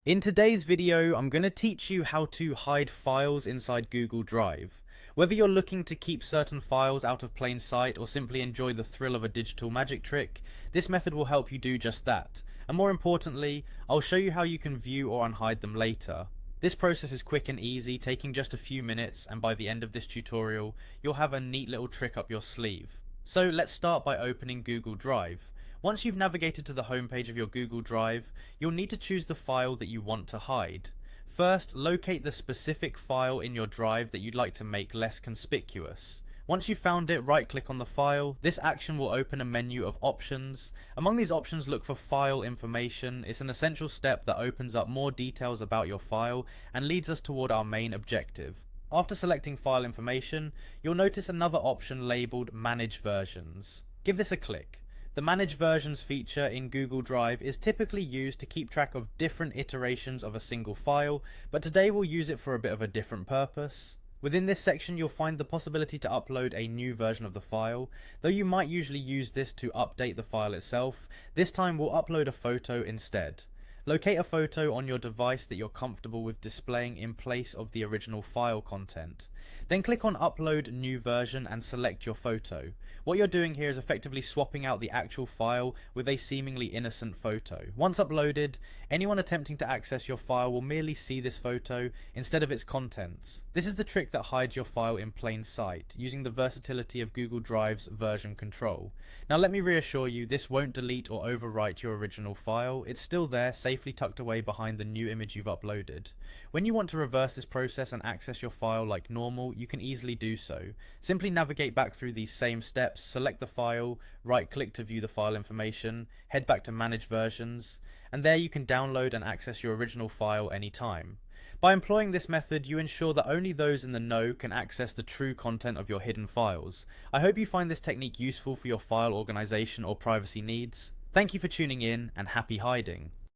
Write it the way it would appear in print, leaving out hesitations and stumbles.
In today's video, I'm going to teach you how to hide files inside Google Drive. Whether you're looking to keep certain files out of plain sight or simply enjoy the thrill of a digital magic trick, this method will help you do just that. And more importantly, I'll show you how you can view or unhide them later. This process is quick and easy, taking just a few minutes, and by the end of this tutorial, you'll have a neat little trick up your sleeve. So let's start by opening Google Drive. Once you've navigated to the homepage of your Google Drive, you'll need to choose the file that you want to hide. First, locate the specific file in your drive that you'd like to make less conspicuous. Once you've found it, right-click on the file. This action will open a menu of options. Among these options, look for File Information. It's an essential step that opens up more details about your file and leads us toward our main objective. After selecting File Information, you'll notice another option labeled Manage Versions. Give this a click. The Manage Versions feature in Google Drive is typically used to keep track of different iterations of a single file, but today we'll use it for a bit of a different purpose. Within this section, you'll find the possibility to upload a new version of the file. Though you might usually use this to update the file itself, this time we'll upload a photo instead. Locate a photo on your device that you're comfortable with displaying in place of the original file content. Then click on Upload New Version and select your photo. What you're doing here is effectively swapping out the actual file with a seemingly innocent photo. Once uploaded, anyone attempting to access your file will merely see this photo instead of its contents. This is the trick that hides your file in plain sight, using the versatility of Google Drive's version control. Now let me reassure you, this won't delete or overwrite your original file. It's still there, safely tucked away behind the new image you've uploaded. When you want to reverse this process and access your file like normal, you can easily do so. Simply navigate back through these same steps, select the file, right-click to view the file information, head back to Manage Versions, and there you can download and access your original file anytime. By employing this method, you ensure that only those in the know can access the true content of your hidden files. I hope you find this technique useful for your file organization or privacy needs. Thank you for tuning in, and happy hiding.